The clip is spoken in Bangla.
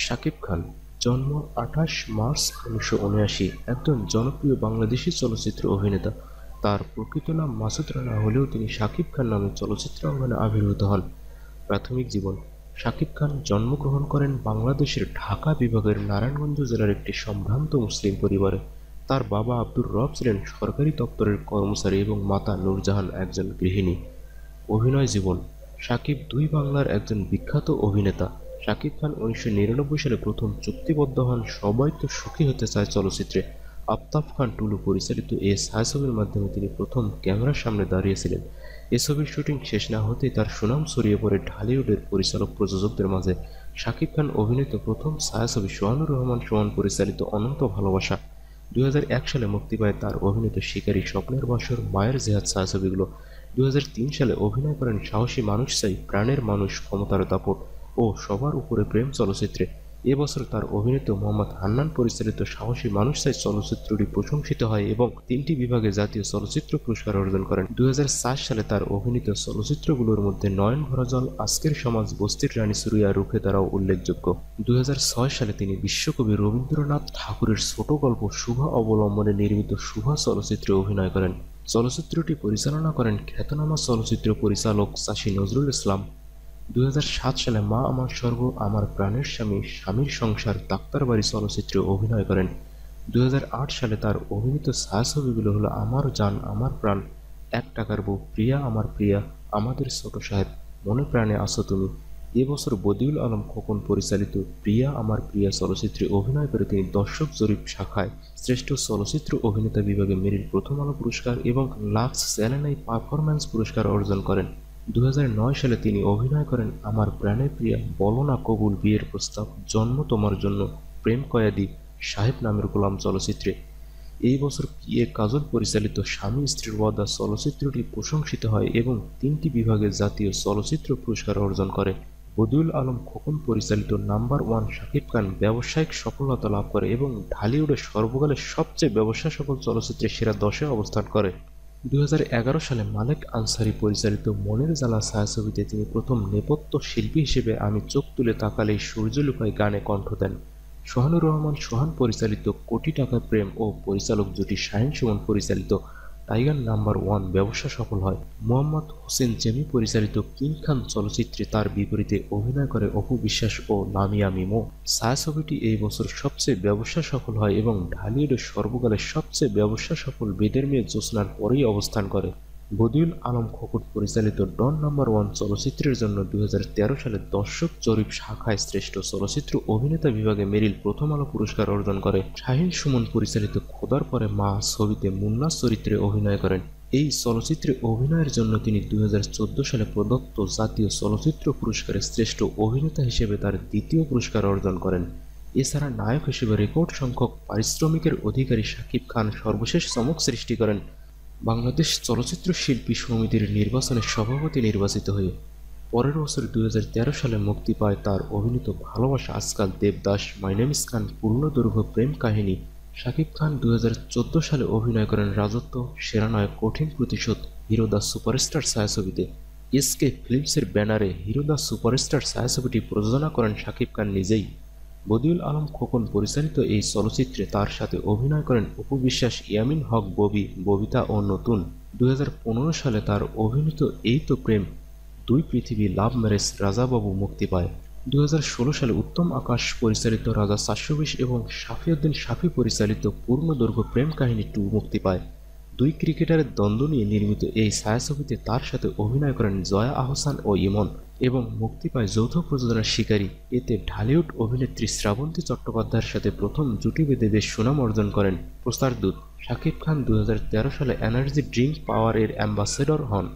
শাকিব খান জন্ম ২৮ মার্চ ১৯৭৯, একজন জনপ্রিয় বাংলাদেশী চলচ্চিত্র অভিনেতা। তার প্রকৃত নাম মাসুদ রানা হলেও তিনি শাকিব খান নামে চলচ্চিত্র অঙ্গনে আবির্ভূত হন। প্রাথমিক জীবন: শাকিব খান জন্মগ্রহণ করেন বাংলাদেশের ঢাকা বিভাগের নারায়ণগঞ্জ জেলার একটি সম্ভ্রান্ত মুসলিম পরিবারে। তার বাবা আব্দুর রব ছিলেন সরকারি দপ্তরের কর্মচারী এবং মাতা নূরজাহান একজন গৃহিণী। অভিনয় জীবন: শাকিব দুই বাংলার একজন বিখ্যাত অভিনেতা। শাকিব খান ১৯৯৯ সালে প্রথম চুক্তিবদ্ধ হন সবাই তো সুখী হতে চায় চলচ্চিত্রে। আফতাব খান টুলু পরিচালিত এ ছায়াছবির মাধ্যমে তিনি প্রথম ক্যামেরার সামনে দাঁড়িয়েছিলেন। এ ছবির শুটিং শেষ না হতেই তার সুনাম ছড়িয়ে পড়ে ঢালিউডের পরিচালক প্রযোজকদের মাঝে। শাকিব খান অভিনীত প্রথম ছায়াছবি সোহানুর রহমান সোহান পরিচালিত অনন্ত ভালোবাসা। ২০০১ সালে মুক্তি পায় তার অভিনীত শিকারী, স্বপ্নের বাসর, মায়ের জেহাদ ছায়াছবিগুলো। ২০০৩ সালে অভিনয় করেন সাহসী মানুষ চাই, প্রাণের মানুষ, ক্ষমতার দাপট ও সবার উপরে প্রেম চলচ্চিত্রে। এ বছর তার অভিনীত মোহাম্মদ হান্নান পরিচালিত সাহসী মানুষ চাই চলচ্চিত্রটি প্রশংসিত হয় এবং ৩টি বিভাগে জাতীয় চলচ্চিত্র পুরস্কার অর্জন করেন। ২০০৪ সালে তার অভিনীত চলচ্চিত্রগুলোর মধ্যে নয়ন ভরা জল, আজকের সমাজ, বস্তির রানী সুরিয়া, রুখে দাঁড়াও উল্লেখযোগ্য। ২০০৬ সালে তিনি বিশ্বকবি রবীন্দ্রনাথ ঠাকুরের ছোট গল্প শুভা অবলম্বনে নির্মিত শুভা চলচ্চিত্রে অভিনয় করেন। চলচ্চিত্রটি পরিচালনা করেন খ্যাতনামা চলচ্চিত্র পরিচালক চাষী নজরুল ইসলাম। ২০০৭ সালে মা আমার স্বর্গ, আমার প্রাণের স্বামী, স্বামীর সংসার, ডাক্তারবাড়ি চলচ্চিত্রে অভিনয় করেন। ২০০৮ সালে তার অভিনীত ছায়াছবিগুলো হলো আমার জান আমার প্রাণ, এক টাকার বউ, প্রিয়া আমার প্রিয়া, আমাদের ছোট সাহেব, মনে প্রাণে আছো তুমি। এ বছর বদিউল আলম খোকন পরিচালিত প্রিয়া আমার প্রিয়া চলচ্চিত্রে অভিনয় করে তিনি দর্শক জরিপ শাখায় শ্রেষ্ঠ চলচ্চিত্র অভিনেতা বিভাগে মেরিল প্রথম আলো পুরস্কার এবং লাক্স চ্যানেল পারফরম্যান্স পুরস্কার অর্জন করেন। ২০০৯ সালে তিনি অভিনয় করেন আমার প্রাণের প্রিয়া, বলো না কবুল, বিয়ের প্রস্তাব, জন্ম তোমার জন্য, প্রেম কয়েদি, সাহেব নামের গোলাম চলচ্চিত্রে। এই বছর এ কাজল পরিচালিত স্বামী স্ত্রীর ওয়াদা চলচ্চিত্রটি প্রশংসিত হয় এবং ৩টি বিভাগে জাতীয় চলচ্চিত্র পুরস্কার অর্জন করে। বদিউল আলম খোকন পরিচালিত নাম্বার ওয়ান শাকিব খান ব্যবসায়িক সফলতা লাভ করে এবং ঢালিউডের সর্বকালের সবচেয়ে ব্যবসা সফল চলচ্চিত্রের সেরা ১০-এ অবস্থান করে। ২০১১ সালে মালেক আনসারী পরিচালিত মনের জ্বালা ছায়াছবিতে তিনি প্রথম নেপথ্য শিল্পী হিসেবে আমি চোখ তুলে তাকালেই সূর্য লুকায় গানে কণ্ঠ দেন। সোহানুর রহমান সোহান পরিচালিত কোটি টাকার প্রেম ও পরিচালক জুটি শাহীন সুমন পরিচালিত টাইগার নাম্বার ওয়ান ব্যবসা সফল হয়। মোহাম্মদ হোসেন জেমি পরিচালিত কিং খান চলচ্চিত্রে তার বিপরীতে অভিনয় করে অপু বিশ্বাস ও লামিয়া মিমো। ছায়াছবিটি এই বছর সবচেয়ে ব্যবসা সফল হয় এবং ঢালিউডের সর্বকালের সবচেয়ে ব্যবসা সফল বেদের মেয়ে জ্যোৎস্নার পরেই অবস্থান করে। বদিউল আলম খোকন পরিচালিত ডন নাম্বার ওয়ান চলচ্চিত্রের জন্য ২০১৩ সালে দর্শক জরিপ শাখায় শ্রেষ্ঠ চলচ্চিত্র অভিনেতা বিভাগে মেরিল প্রথম আলো পুরস্কার অর্জন করে। শাহীন সুমন পরিচালিত খোদার পরে মা ছবিতে মুন্না চরিত্রে অভিনয় করেন। এই চলচ্চিত্রে অভিনয়ের জন্য তিনি ২০১৪ সালে প্রদত্ত জাতীয় চলচ্চিত্র পুরস্কারে শ্রেষ্ঠ অভিনেতা হিসেবে তার দ্বিতীয় পুরস্কার অর্জন করেন। এছাড়া নায়ক হিসেবে রেকর্ড সংখ্যক পারিশ্রমিকের অধিকারী শাকিব খান সর্বশেষ চমক সৃষ্টি করেন বাংলাদেশ চলচ্চিত্র শিল্পী সমিতির নির্বাচনে সভাপতি নির্বাচিত হয়ে। পরের বছর ২০১৩ সালে মুক্তি পায় তার অভিনীত ভালোবাসা আজকাল, দেবদাস, মাই নেম ইজ খান পূর্ণদৈর্ঘ্য প্রেম কাহিনী। শাকিব খান ২০১৪ সালে অভিনয় করেন রাজত্ব, সেরা নায়ক, কঠিন প্রতিশোধ, হিরো দ্য সুপারস্টার ছায়াছবিতে। এসকে ফিল্মসের ব্যানারে হিরো দ্য সুপারস্টার ছায়াছবিটি প্রযোজনা করেন শাকিব খান নিজেই। বদিউল আলম খোকন পরিচালিত এই চলচ্চিত্রে তার সাথে অভিনয় করেন অপু বিশ্বাস, ইয়ামিন হক ববি, ববিতা ও নতুন। ২০১৫ সালে তার অভিনীত এই তো প্রেম, দুই পৃথিবী, লাভ ম্যারেজ, রাজাবাবু মুক্তি পায়। ২০১৬ সালে উত্তম আকাশ পরিচালিত রাজা ৪২০ এবং শাফিউদ্দিন শাফি পরিচালিত পূর্ণদৈর্ঘ্য প্রেম কাহিনী 2 মুক্তি পায়। দুই ক্রিকেটারের দ্বন্দ্ব নিয়ে নির্মিত এই ছায়াছবিতে তার সাথে অভিনয় করেন জয়া আহসান ও ইমন এবং মুক্তি পায় যৌথ প্রযোজনার শিকারী। এতে ঢালিউড অভিনেত্রী শ্রাবন্তী চট্টোপাধ্যায়ের সাথে প্রথম জুটি বেঁধে বেশ সুনাম অর্জন করেন। প্রচার দূত: শাকিব খান ২০১৩ সালে এনার্জি ড্রিঙ্ক পাওয়ার এর অ্যাম্বাসেডর হন।